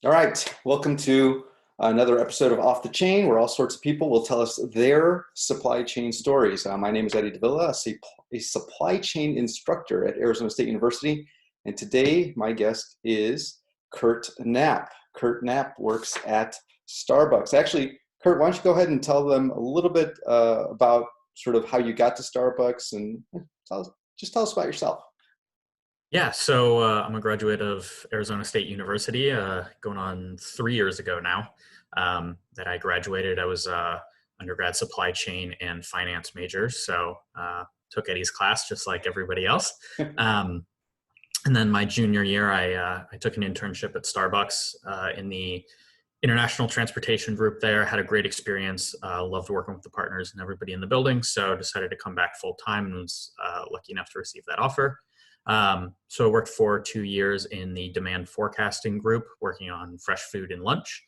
All right, welcome to another episode of Off the Chain, where all sorts of people will tell us their supply chain stories. My name is Eddie Davila, a supply chain instructor at Arizona State University, and today my guest is Kurt Knapp. Kurt Knapp works at Starbucks. Actually, Kurt, why don't you go ahead and tell them a little bit about sort of how you got to Starbucks and tell us about yourself. Yeah, so I'm a graduate of Arizona State University, going on 3 years ago now that I graduated. I was undergrad supply chain and finance major, so took Eddie's class just like everybody else. Um, and then my junior year, I took an internship at Starbucks in the international transportation group there. Had a great experience, loved working with the partners and everybody in the building, so decided to come back full time and was lucky enough to receive that offer. So I worked for 2 years in the demand forecasting group, working on fresh food and lunch.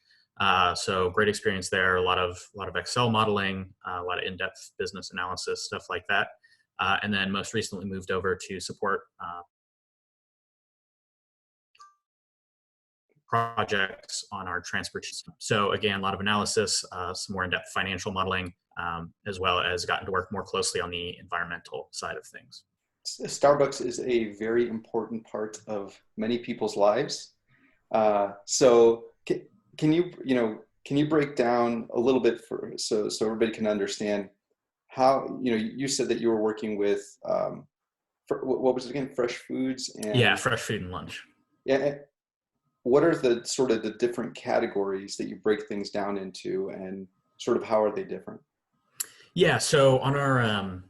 So great experience there. A lot of Excel modeling, a lot of in-depth business analysis, stuff like that. And then most recently moved over to support projects on our transportation. So again, a lot of analysis, some more in-depth financial modeling, as well as gotten to work more closely on the environmental side of things. Starbucks is a very important part of many people's lives. So can you break down a little bit so everybody can understand how, you said that you were working with, what was it again? Fresh foods Yeah, and, fresh food and lunch. yeah, what are the sort of the different categories that you break things down into, and sort of how are they different? Yeah, so on our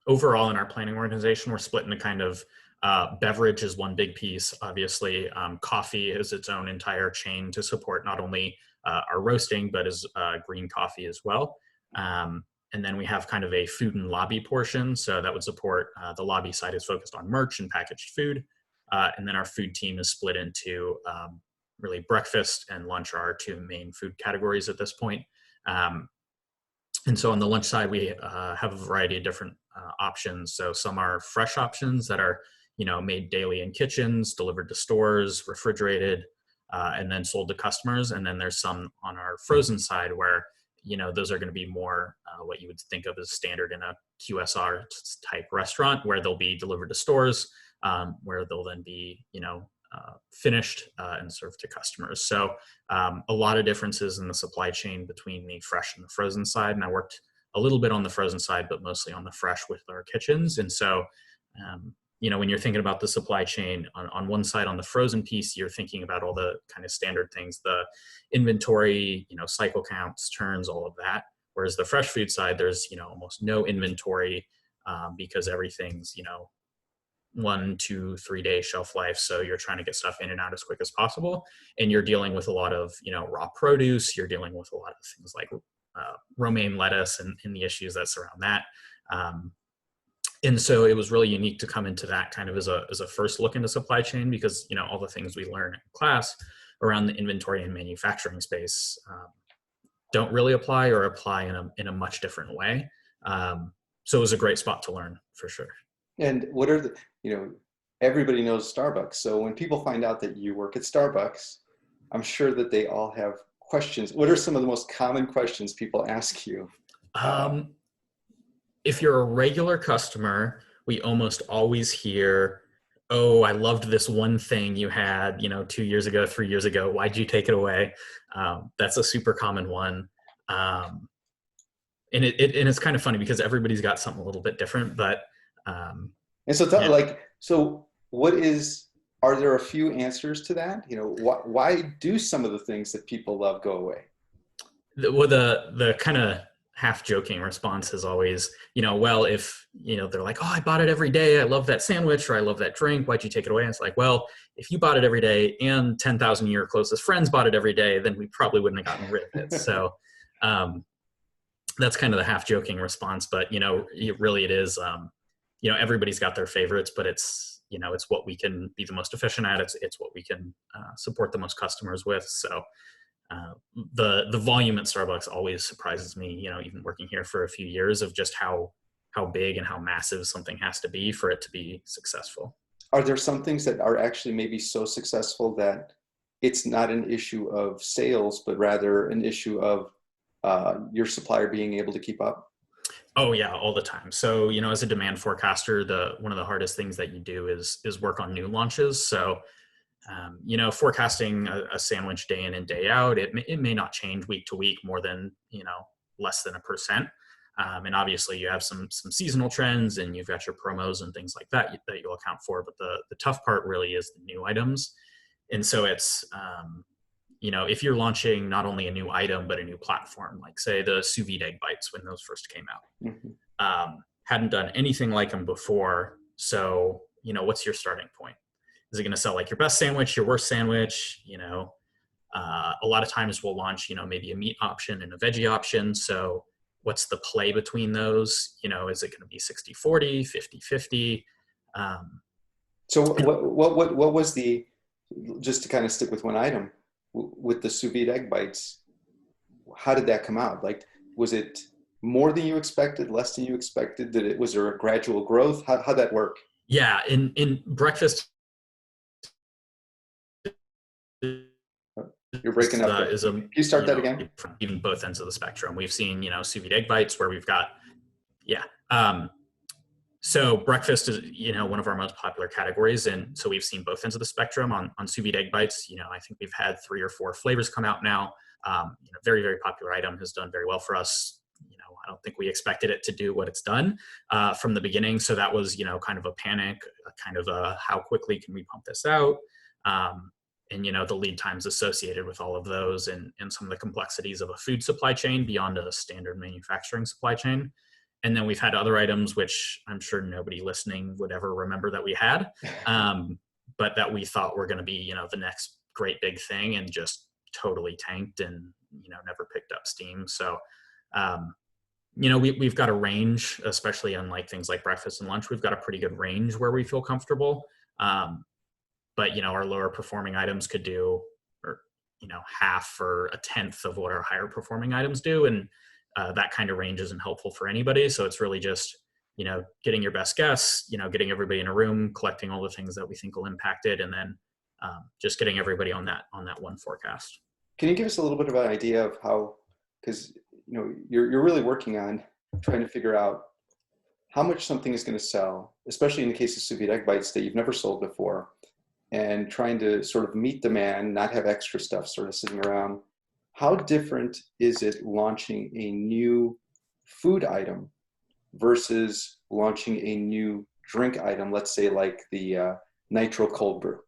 overall in our planning organization, we're split into kind of beverage is one big piece. Obviously, coffee is its own entire chain to support not only our roasting, but as green coffee as well. And then we have kind of a food and lobby portion. So that would support the lobby side is focused on merch and packaged food. And then our food team is split into really breakfast and lunch are our two main food categories at this point. Um, and so on the lunch side, we have a variety of different options. So some are fresh options that are, made daily in kitchens, delivered to stores, refrigerated, and then sold to customers. And then there's some on our frozen side where, those are going to be more what you would think of as standard in a QSR type restaurant, where they'll be delivered to stores, where they'll then be, finished and served to customers. So a lot of differences in the supply chain between the fresh and the frozen side. And I worked a little bit on the frozen side, but mostly on the fresh with our kitchens. And so, when you're thinking about the supply chain on one side, on the frozen piece, you're thinking about all the kind of standard things, the inventory, cycle counts, turns, all of that. Whereas the fresh food side, there's, almost no inventory because everything's, 1, 2, 3 day shelf life. So you're trying to get stuff in and out as quick as possible. And you're dealing with a lot of, raw produce. You're dealing with a lot of things like romaine lettuce and the issues that surround that. And so it was really unique to come into that kind of as a first look into supply chain because, all the things we learn in class around the inventory and manufacturing space don't really apply or apply in a much different way. So it was a great spot to learn for sure. And what are the, everybody knows Starbucks. So when people find out that you work at Starbucks, I'm sure that they all have questions. What are some of the most common questions people ask you? Um, if you're a regular customer, we almost always hear, "Oh, I loved this one thing you had, 2 years ago, 3 years ago. Why'd you take it away?" That's a super common one. Um, and it's kind of funny because everybody's got something a little bit different, but um, And so, yeah. so what is, are there a few answers to that? Why do some of the things that people love go away? The kind of half joking response is always, well, if they're like, "Oh, I bought it every day. I love that sandwich or I love that drink. Why'd you take it away?" And it's like, well, if you bought it every day and 10,000 of your closest friends bought it every day, then we probably wouldn't have gotten rid of it. So um, that's kind of the half joking response. But it is. Everybody's got their favorites, but it's what we can be the most efficient at. It's what we can support the most customers with. So uh, the volume at Starbucks always surprises me. Even working here for a few years, of just how big and how massive something has to be for it to be successful. Are there some things that are actually maybe so successful that it's not an issue of sales, but rather an issue of your supplier being able to keep up? Oh yeah, all the time. So, as a demand forecaster, one of the hardest things that you do is work on new launches. So, forecasting a sandwich day in and day out, it may not change week to week more than, less than 1%. And obviously you have some seasonal trends, and you've got your promos and things like that you'll account for. But the tough part really is the new items. And so it's, if you're launching not only a new item, but a new platform, like say the sous vide egg bites when those first came out, hadn't done anything like them before. So, what's your starting point? Is it going to sell like your best sandwich, your worst sandwich? A lot of times we'll launch, maybe a meat option and a veggie option. So what's the play between those? Is it going to be 60-40, 50-50? So what was just to kind of stick with one item, with the sous vide egg bites, how did that come out? Like, was it more than you expected, less than you expected? Was there a gradual growth? How'd that work? Yeah, in breakfast, you're breaking up. Can you start that again? Even both ends of the spectrum. We've seen, sous vide egg bites where we've got, so breakfast is, one of our most popular categories. And so we've seen both ends of the spectrum on sous vide egg bites. I think we've had 3 or 4 flavors come out now. Very, very popular item, has done very well for us. I don't think we expected it to do what it's done from the beginning. So that was, kind of a panic, kind of a how quickly can we pump this out? And, the lead times associated with all of those, and some of the complexities of a food supply chain beyond a standard manufacturing supply chain. And then we've had other items, which I'm sure nobody listening would ever remember that we had, but that we thought were going to be, the next great big thing, and just totally tanked and, never picked up steam. So, we've got a range, especially on like things like breakfast and lunch. We've got a pretty good range where we feel comfortable. But, our lower performing items could do, or, half or a tenth of what our higher performing items do. And that kind of range isn't helpful for anybody. So it's really just, getting your best guess, getting everybody in a room, collecting all the things that we think will impact it, and then just getting everybody on that one forecast. Can you give us a little bit of an idea of how, because, you're really working on trying to figure out how much something is going to sell, especially in the case of sous vide egg bites that you've never sold before, and trying to sort of meet demand, not have extra stuff sort of sitting around. How different is it launching a new food item versus launching a new drink item, let's say like the nitro cold brew?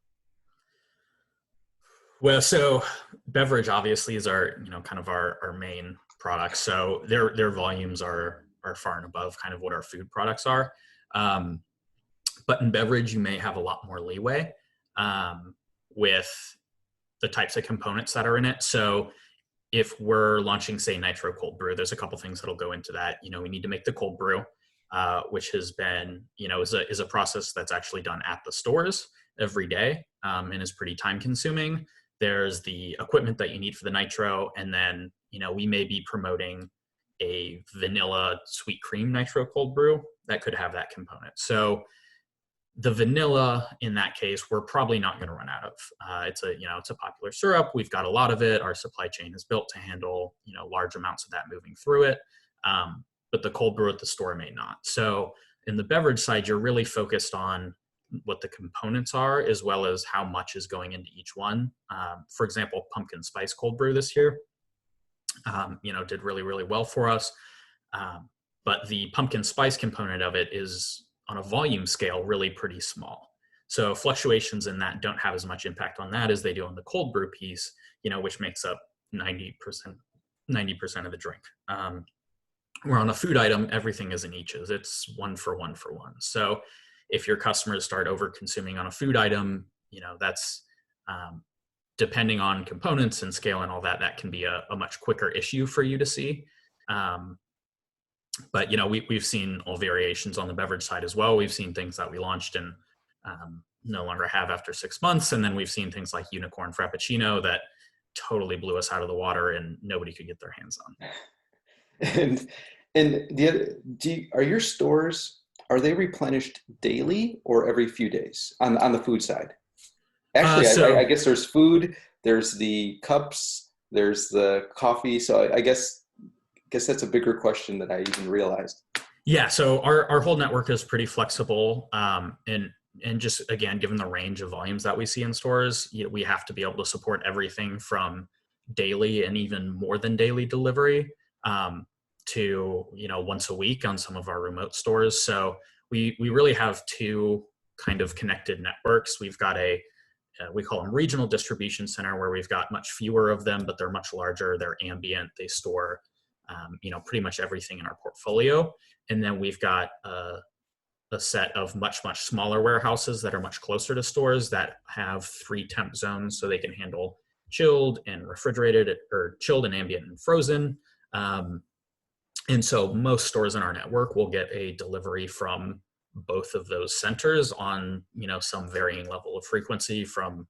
Well, so beverage obviously is our, kind of our main product. So their volumes are far and above kind of what our food products are. But in beverage, you may have a lot more leeway with the types of components that are in it. So if we're launching, say, nitro cold brew, there's a couple things that'll go into that. We need to make the cold brew, which has been, is a process that's actually done at the stores every day, and is pretty time consuming. There's the equipment that you need for the nitro. And then, we may be promoting a vanilla sweet cream nitro cold brew that could have that component. So the vanilla, in that case, we're probably not going to run out of. It's a popular syrup. We've got a lot of it. Our supply chain is built to handle, large amounts of that moving through it. But the cold brew at the store may not. So in the beverage side, you're really focused on what the components are, as well as how much is going into each one. For example, pumpkin spice cold brew this year, did really, really well for us. But the pumpkin spice component of it is, on a volume scale, really pretty small. So fluctuations in that don't have as much impact on that as they do on the cold brew piece, which makes up 90% of the drink. Where on a food item, everything is in eaches. It's 1 for 1 for 1. So if your customers start over consuming on a food item, that's depending on components and scale and all that, that can be a much quicker issue for you to see. But, we've seen all variations on the beverage side as well. We've seen things that we launched and no longer have after 6 months. And then we've seen things like unicorn frappuccino that totally blew us out of the water and nobody could get their hands on. And are your stores, are they replenished daily or every few days on the food side? Actually, I guess there's food, there's the cups, there's the coffee. So I guess that's a bigger question than I even realized. Yeah, so our whole network is pretty flexible, and just again, given the range of volumes that we see in stores, we have to be able to support everything from daily and even more than daily delivery, to once a week on some of our remote stores. So we really have two kind of connected networks. We've got we call them regional distribution center, where we've got much fewer of them, but they're much larger. They're ambient. They store, pretty much everything in our portfolio. And then we've got a set of much smaller warehouses that are much closer to stores that have 3 temp zones, so they can handle chilled and refrigerated, or chilled and ambient and frozen. And so most stores in our network will get a delivery from both of those centers on some varying level of frequency. From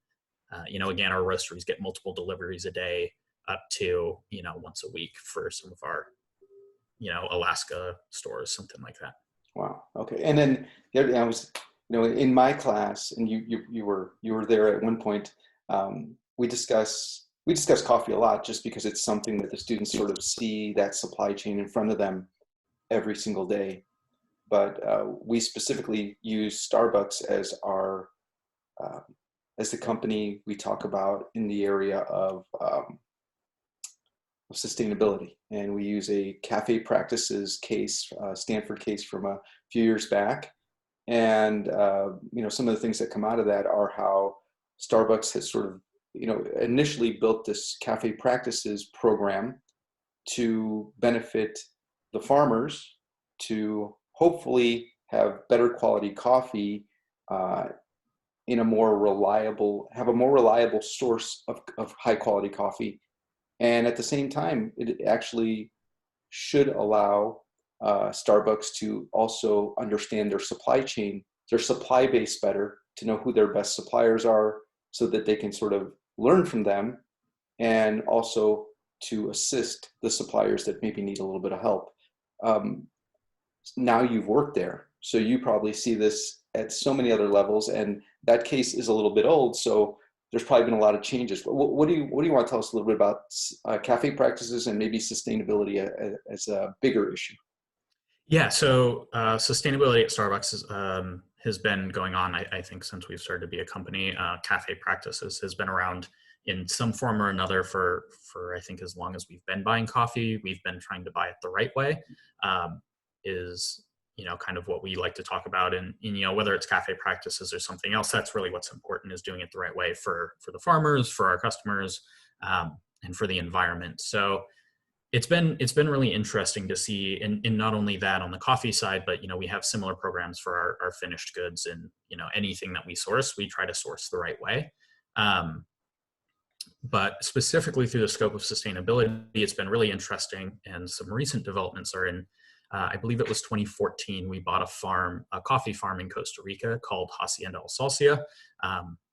again, our roasteries get multiple deliveries a day, up to once a week for some of our Alaska stores, something like that. Wow. Okay. And then I was, in my class, and you were there at one point. We discuss coffee a lot, just because it's something that the students sort of see that supply chain in front of them every single day. But we specifically use Starbucks as the company we talk about in the area of sustainability, and we use a cafe practices case, Stanford case from a few years back. And some of the things that come out of that are how Starbucks has sort of initially built this cafe practices program to benefit the farmers, to hopefully have better quality coffee, in a more reliable source of high quality coffee. And at the same time, it actually should allow Starbucks to also understand their supply chain, their supply base better, to know who their best suppliers are, so that they can sort of learn from them, and also to assist the suppliers that maybe need a little bit of help. Now you've worked there, so you probably see this at so many other levels, and that case is a little bit old, so there's probably been a lot of changes. What do you want to tell us a little bit about cafe practices, and maybe sustainability as a bigger issue? Yeah, so sustainability at Starbucks has been going on, I think, since we've started to be a company. Cafe practices has been around in some form or another for I think as long as we've been buying coffee. We've been trying to buy it the right way, is kind of what we like to talk about. And whether it's cafe practices or something else, that's really what's important, is doing it the right way for the farmers, for our customers, and for the environment. So it's been really interesting to see, and not only that on the coffee side, but we have similar programs for our finished goods, and anything that we source, we try to source the right way. But specifically through the scope of sustainability, it's been really interesting, and some recent developments are in, I believe it was 2014, we bought a coffee farm in Costa Rica called Hacienda Alsacia.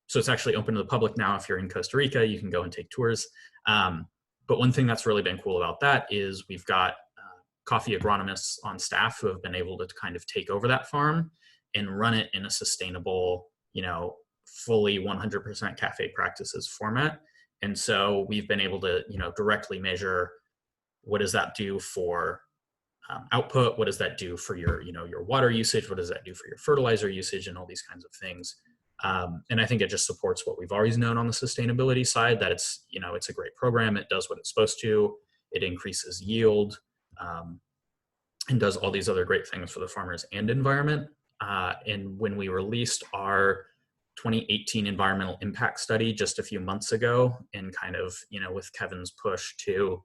So it's actually open to the public now. If you're in Costa Rica, you can go and take tours. But one thing that's really been cool about that is we've got coffee agronomists on staff who have been able to kind of take over that farm and run it in a sustainable, fully 100% cafe practices format. And so we've been able to, directly measure, what does that do for output? What does that do for your water usage? What does that do for your fertilizer usage, and all these kinds of things? And I think it just supports what we've always known on the sustainability side, that it's a great program. It does what it's supposed to. It increases yield, and does all these other great things for the farmers and environment. And when we released our 2018 environmental impact study just a few months ago, and kind of, with Kevin's push to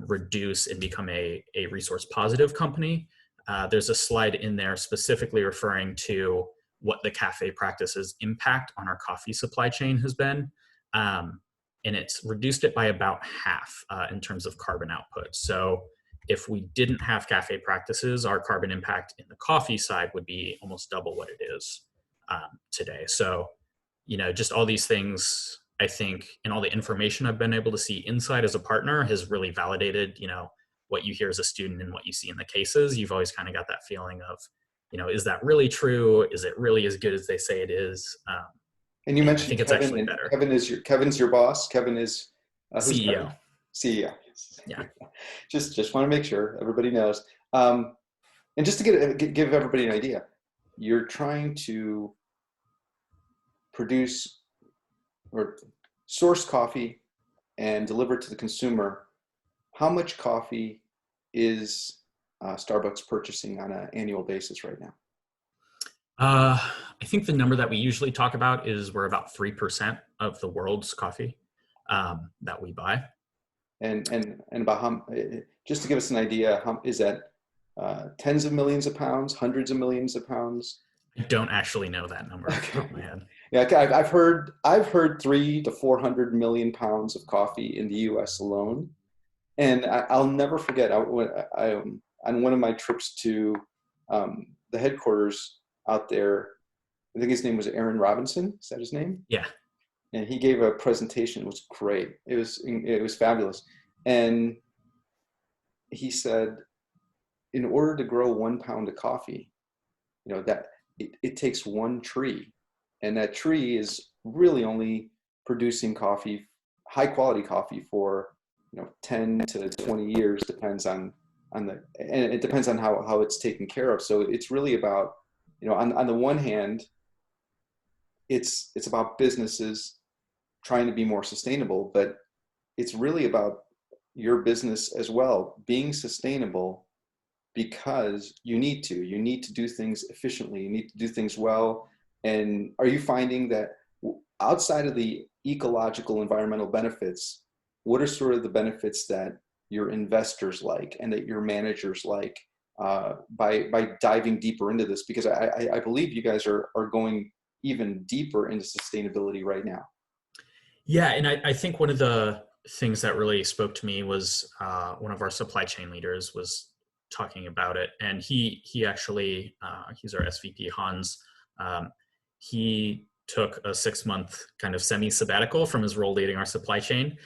reduce and become a resource positive company, there's a slide in there specifically referring to what the cafe practices impact on our coffee supply chain has been. And it's reduced it by about half in terms of carbon output. So if we didn't have cafe practices, our carbon impact in the coffee side would be almost double what it is today. So, just all these things, I think, and all the information I've been able to see inside as a partner has really validated, what you hear as a student and what you see in the cases. You've always kind of got that feeling of, is that really true? Is it really as good as they say it is? And you And I mentioned think it's Kevin, actually and better. Kevin's your boss. Kevin is who's Kevin? CEO. CEO. Yeah. Just want to make sure everybody knows. And just to give everybody an idea, you're trying to produce or source coffee and deliver it to the consumer. How much coffee is Starbucks purchasing on an annual basis right now? I think the number that we usually talk about is we're about 3% of the world's coffee that we buy. And about how, just to give us an idea, how is that tens of millions of pounds, hundreds of millions of pounds? I don't actually know that number off the top of my head. Yeah, okay, I've heard 300 to 400 million pounds of coffee in the U.S. alone, and I'll never forget. On one of my trips to the headquarters out there, I think his name was Aaron Robinson. Is that his name? Yeah. And he gave a presentation. It was great. It was fabulous, and he said, in order to grow 1 pound of coffee, that it takes one tree, and that tree is really only producing coffee, high quality coffee, for 10 to 20 years, depends on and it depends on how it's taken care of. So it's really about, on the one hand, it's about businesses trying to be more sustainable, but it's really about your business as well being sustainable, because you need to do things efficiently, you need to do things well. And are you finding that outside of the ecological environmental benefits, what are sort of the benefits that your investors like and that your managers like, by diving deeper into this? Because I believe you guys are going even deeper into sustainability right now. Yeah, and I think one of the things that really spoke to me was one of our supply chain leaders was talking about it, and he actually he's our SVP Hans. He took a 6-month kind of semi-sabbatical from his role leading our supply chain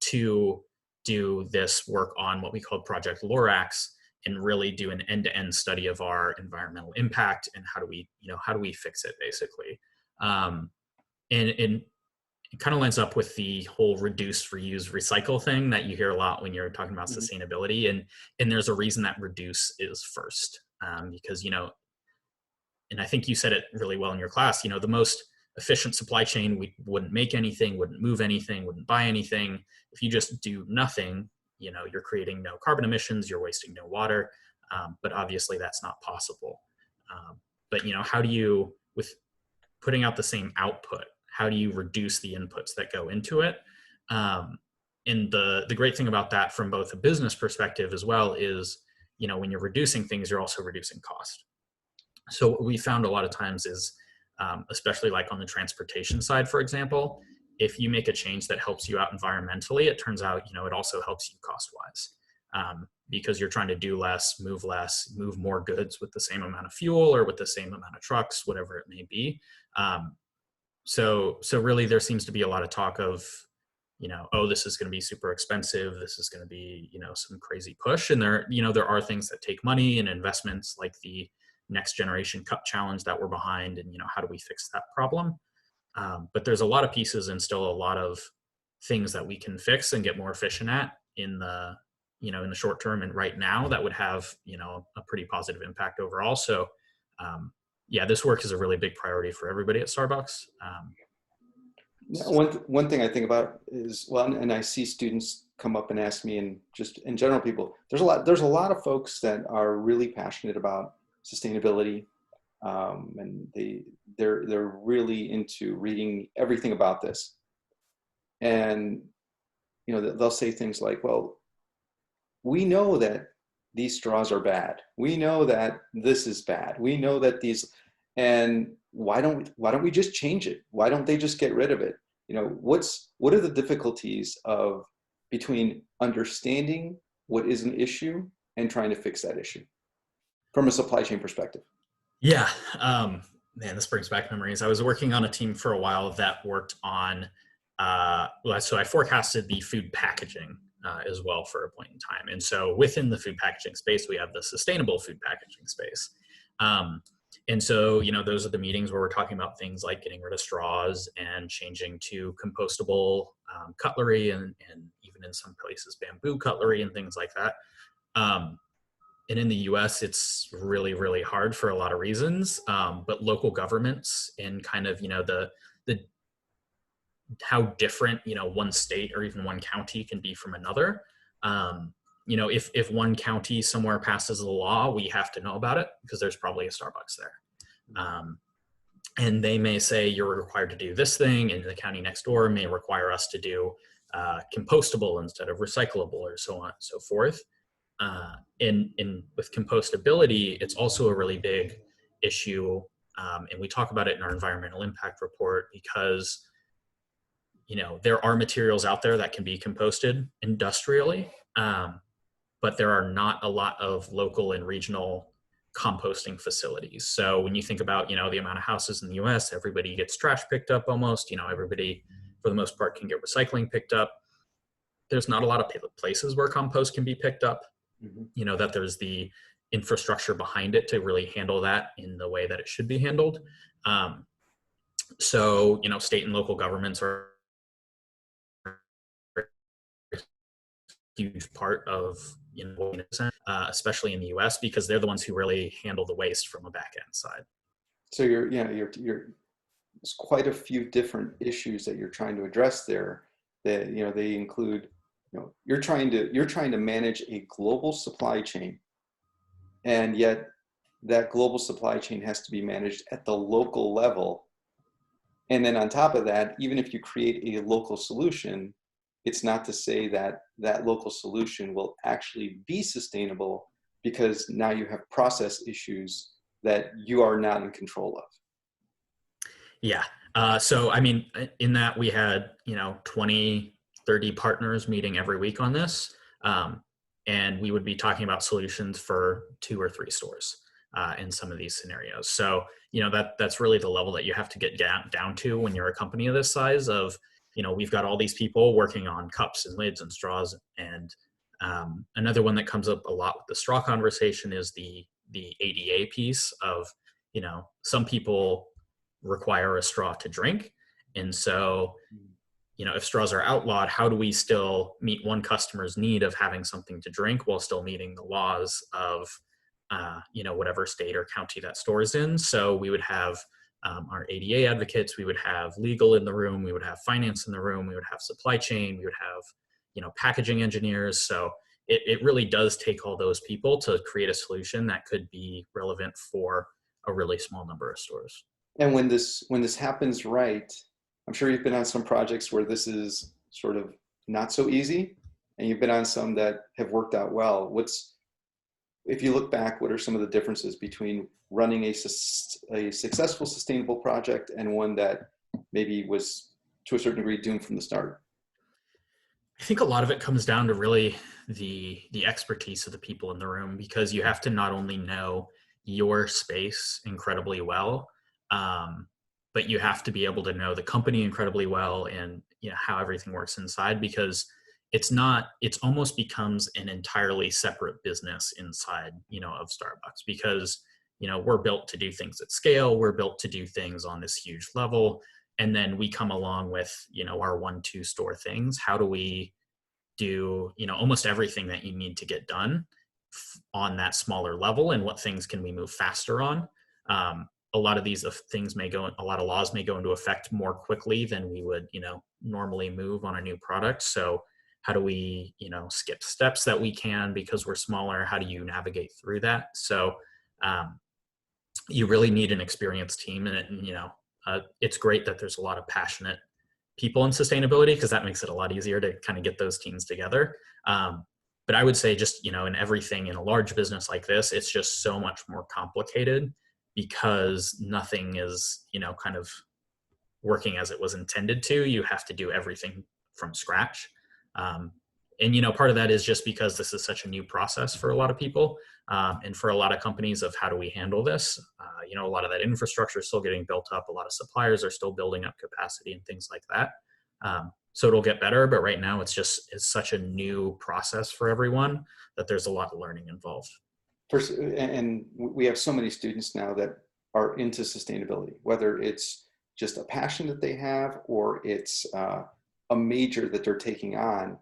to do this work on what we called Project Lorax, and really do an end-to-end study of our environmental impact and how do we fix it, basically. And it kind of lines up with the whole reduce, reuse, recycle thing that you hear a lot when you're talking about sustainability. And there's a reason that reduce is first, because, and I think you said it really well in your class, the most efficient supply chain, we wouldn't make anything, wouldn't move anything, wouldn't buy anything. If you just do nothing, you're creating no carbon emissions, you're wasting no water. But obviously that's not possible. But, how do you, with putting out the same output, how do you reduce the inputs that go into it? And the great thing about that from both a business perspective as well is, when you're reducing things, you're also reducing cost. So what we found a lot of times is, especially like on the transportation side, for example, if you make a change that helps you out environmentally, it turns out, it also helps you cost-wise, because you're trying to do less, move more goods with the same amount of fuel or with the same amount of trucks, whatever it may be. So really there seems to be a lot of talk of, oh, this is going to be super expensive. This is going to be, some crazy push. And there are things that take money and investments, like the next generation cup challenge that we're behind. And, how do we fix that problem? But there's a lot of pieces and still a lot of things that we can fix and get more efficient at in the short term and right now that would have, a pretty positive impact overall. So, yeah, this work is a really big priority for everybody at Starbucks. One thing I think about is, well, and I see students come up and ask me, and just in general, people, there's a lot of folks that are really passionate about sustainability, and they're really into reading everything about this. And they'll say things like, well, we know that these straws are bad. We know that this is bad. We know that and why don't we just change it? Why don't they just get rid of it? What are the difficulties between understanding what is an issue and trying to fix that issue from a supply chain perspective? Yeah. Man, this brings back memories. I was working on a team for a while that worked on, so I forecasted the food packaging as well for a point in time. And so within the food packaging space, we have the sustainable food packaging space. And so, those are the meetings where we're talking about things like getting rid of straws and changing to compostable cutlery and even in some places bamboo cutlery and things like that. And in the US, it's really, really hard for a lot of reasons. But local governments and kind of, the how different, one state or even one county can be from another. If one county somewhere passes a law, we have to know about it because there's probably a Starbucks there. And they may say you're required to do this thing, and the county next door may require us to do compostable instead of recyclable, or so on and so forth. And with compostability, it's also a really big issue, and we talk about it in our environmental impact report because there are materials out there that can be composted industrially, but there are not a lot of local and regional composting facilities. So when you think about the amount of houses in the US, everybody gets trash picked up almost. Everybody for the most part can get recycling picked up. There's not a lot of places where compost can be picked up. That there's the infrastructure behind it to really handle that in the way that it should be handled. So state and local governments are huge part of especially in the US, because they're the ones who really handle the waste from a back end side. So there's quite a few different issues that you're trying to address there. That they include, you're trying to manage a global supply chain, and yet that global supply chain has to be managed at the local level. And then on top of that, even if you create a local solution, it's not to say that that local solution will actually be sustainable, because now you have process issues that you are not in control of. Yeah. So, I mean, in that we had, 20, 30 partners meeting every week on this. And we would be talking about solutions for 2 or 3 stores in some of these scenarios. So, that's really the level that you have to get down to when you're a company of this size of, we've got all these people working on cups and lids and straws. And another one that comes up a lot with the straw conversation is the ADA piece of, some people require a straw to drink. And so, if straws are outlawed, how do we still meet one customer's need of having something to drink while still meeting the laws of, whatever state or county that store is in? So we would have our ADA advocates, we would have legal in the room, we would have finance in the room, we would have supply chain, we would have, packaging engineers. So it really does take all those people to create a solution that could be relevant for a really small number of stores. And when this happens right, I'm sure you've been on some projects where this is sort of not so easy, and you've been on some that have worked out well. If you look back, what are some of the differences between running a successful, sustainable project and one that maybe was, to a certain degree, doomed from the start? I think a lot of it comes down to really the expertise of the people in the room, because you have to not only know your space incredibly well, but you have to be able to know the company incredibly well and how everything works inside, because it's almost becomes an entirely separate business inside of Starbucks, because we're built to do things at scale, we're built to do things on this huge level, and then we come along with our 1-2 store things. How do we do almost everything that you need to get done on that smaller level, and what things can we move faster on? A lot of these things a lot of laws may go into effect more quickly than we would, normally move on a new product. So how do we, skip steps that we can because we're smaller? How do you navigate through that? So you really need an experienced team, and it's great that there's a lot of passionate people in sustainability, because that makes it a lot easier to kind of get those teams together. But I would say just, in everything in a large business like this, it's just so much more complicated, because nothing is, kind of working as it was intended to. You have to do everything from scratch. And, part of that is just because this is such a new process for a lot of people, and for a lot of companies of how do we handle this? A lot of that infrastructure is still getting built up. A lot of suppliers are still building up capacity and things like that. So it'll get better, but right now it's such a new process for everyone that there's a lot of learning involved. And we have so many students now that are into sustainability, whether it's just a passion that they have or it's a major that they're taking on.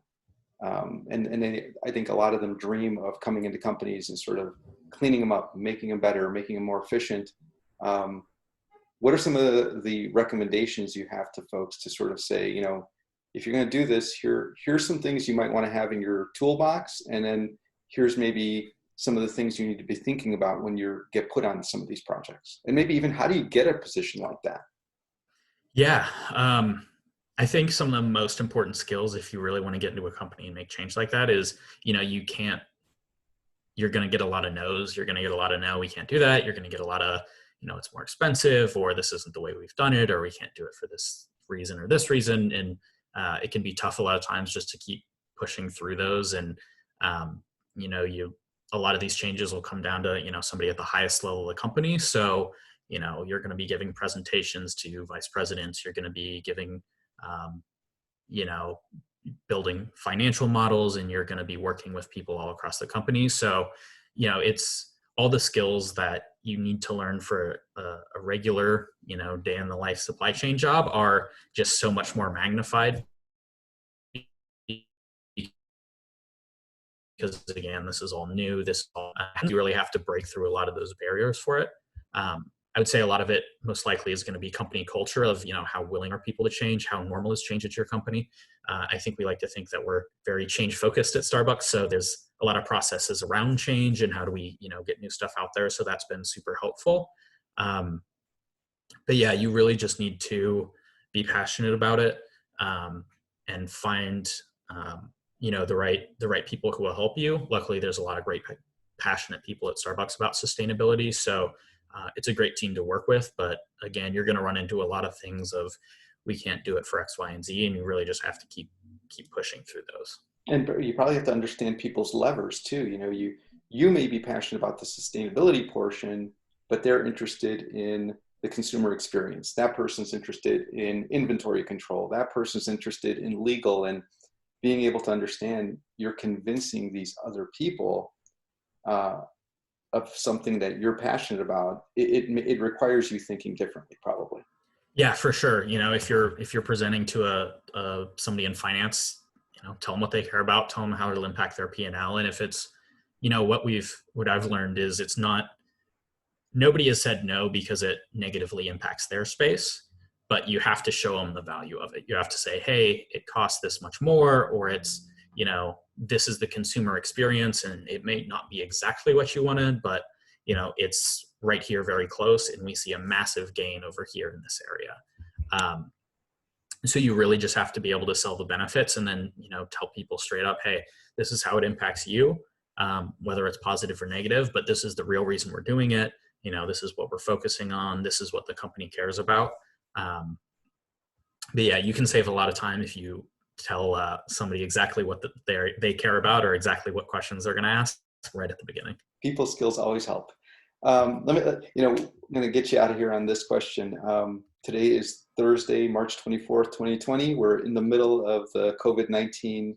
I think a lot of them dream of coming into companies and sort of cleaning them up, making them better, making them more efficient. What are some of the recommendations you have to folks to sort of say, you know, if you're going to do this, here's some things you might want to have in your toolbox, and then here's maybe some of the things you need to be thinking about when you get put on some of these projects, and maybe even how do you get a position like that? Yeah. I think some of the most important skills, if you really want to get into a company and make change like that, is, you know, you're going to get a lot of no's. You're going to get a lot of no, we can't do that. You're going to get a lot of, you know, it's more expensive, or this isn't the way we've done it, or we can't do it for this reason or this reason. And it can be tough a lot of times just to keep pushing through those. And, you know, a lot of these changes will come down to, you know, somebody at the highest level of the company. So, you know, you're going to be giving presentations to vice presidents. You're going to be giving, you know, building financial models, and you're going to be working with people all across the company. So, you know, it's all the skills that you need to learn for a regular, you know, day in the life supply chain job are just so much more magnified, because again, this is all new. You really have to break through a lot of those barriers for it. I would say a lot of it most likely is going to be company culture of, you know, how willing are people to change, how normal is change at your company. I think we like to think that we're very change focused at Starbucks. So there's a lot of processes around change and how do we, you know, get new stuff out there. So that's been super helpful. But yeah, you really just need to be passionate about it, and find, you know, the right people who will help you. Luckily, there's a lot of great passionate people at Starbucks about sustainability. So it's a great team to work with. But again, you're going to run into a lot of things of, we can't do it for X, Y, and Z, and you really just have to keep pushing through those. And you probably have to understand people's levers too. You know, you may be passionate about the sustainability portion, but they're interested in the consumer experience. That person's interested in inventory control. That person's interested in legal, and being able to understand you're convincing these other people of something that you're passionate about. It requires you thinking differently, probably. Yeah, for sure. You know, if you're presenting to somebody in finance, you know, tell them what they care about, tell them how it'll impact their P&L. And if it's, you know, what I've learned is it's not, nobody has said no because it negatively impacts their space, but you have to show them the value of it. You have to say, hey, it costs this much more, or it's, you know, this is the consumer experience, and it may not be exactly what you wanted, but, you know, it's right here very close, and we see a massive gain over here in this area. So you really just have to be able to sell the benefits, and then, you know, tell people straight up, hey, this is how it impacts you, whether it's positive or negative, but this is the real reason we're doing it. You know, this is what we're focusing on. This is what the company cares about. But yeah, you can save a lot of time if you tell somebody exactly what they care about, or exactly what questions they're going to ask right at the beginning. People skills always help. You know, I'm going to get you out of here on this question. Today is Thursday, March 24th, 2020. We're in the middle of the COVID-19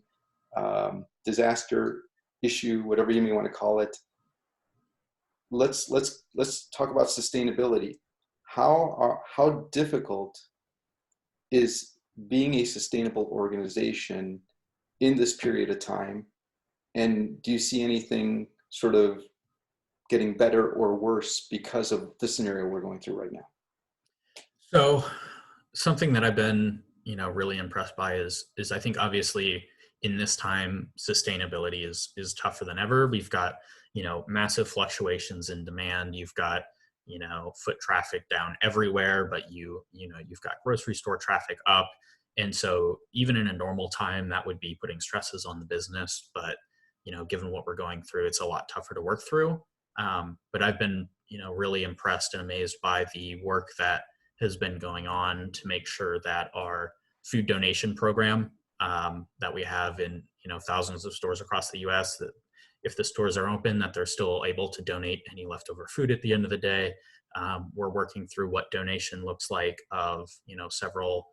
disaster issue, whatever you may want to call it. Let's talk about sustainability. How difficult is being a sustainable organization in this period of time? And do you see anything sort of getting better or worse because of the scenario we're going through right now? So something that I've been, you know, really impressed by is I think obviously in this time, sustainability is tougher than ever. We've got, you know, massive fluctuations in demand. You've got, you know, foot traffic down everywhere, but you know, you've got grocery store traffic up. And so even in a normal time, that would be putting stresses on the business. But, you know, given what we're going through, it's a lot tougher to work through. But I've been, you know, really impressed and amazed by the work that has been going on to make sure that our food donation program, that we have in, you know, thousands of stores across the US, that if the stores are open, that they're still able to donate any leftover food at the end of the day. We're working through what donation looks like of, you know, several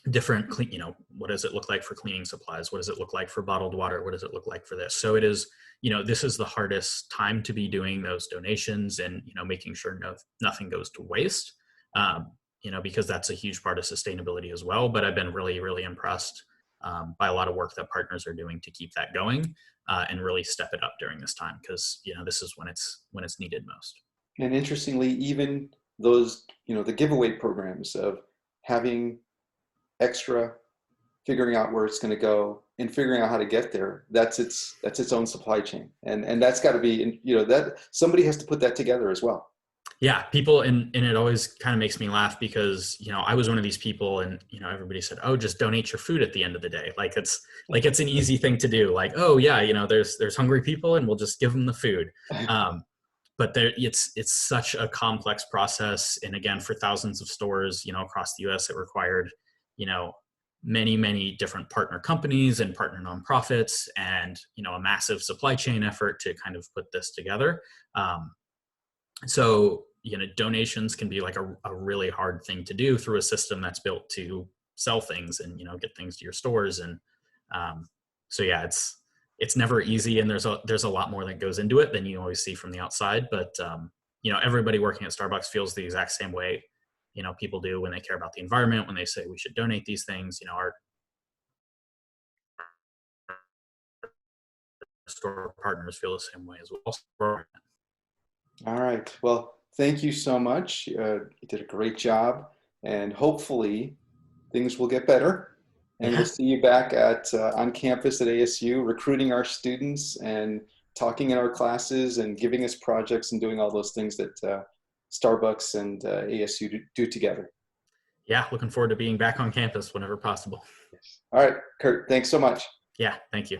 different clean, what does it look like for cleaning supplies? What does it look like for bottled water? What does it look like for this? So it is, this is the hardest time to be doing those donations and, making sure nothing goes to waste, because that's a huge part of sustainability as well. But I've been really, really impressed by a lot of work that partners are doing to keep that going and really step it up during this time. Cause this is when it's needed most. And interestingly, even those, the giveaway programs of having extra, figuring out where it's going to go and figuring out how to get there, that's its own supply chain. And that's got to be, that somebody has to put that together as well. Yeah, people, and it always kind of makes me laugh because, I was one of these people and, everybody said, oh, just donate your food at the end of the day. Like it's an easy thing to do. Like, oh yeah, there's hungry people and we'll just give them the food. But it's such a complex process. And again, for thousands of stores, across the US, it required, many, many different partner companies and partner nonprofits and, a massive supply chain effort to kind of put this together. So, donations can be like a really hard thing to do through a system that's built to sell things and, get things to your stores. And so, yeah, it's never easy. And there's a lot more that goes into it than you always see from the outside. But, everybody working at Starbucks feels the exact same way, people do when they care about the environment, when they say we should donate these things, our store partners feel the same way as well. All right. Well, thank you so much. You did a great job, and hopefully things will get better. And we'll see you back on campus at ASU, recruiting our students and talking in our classes and giving us projects and doing all those things that Starbucks and ASU do together. Yeah, looking forward to being back on campus whenever possible. All right, Kurt, thanks so much. Yeah, thank you.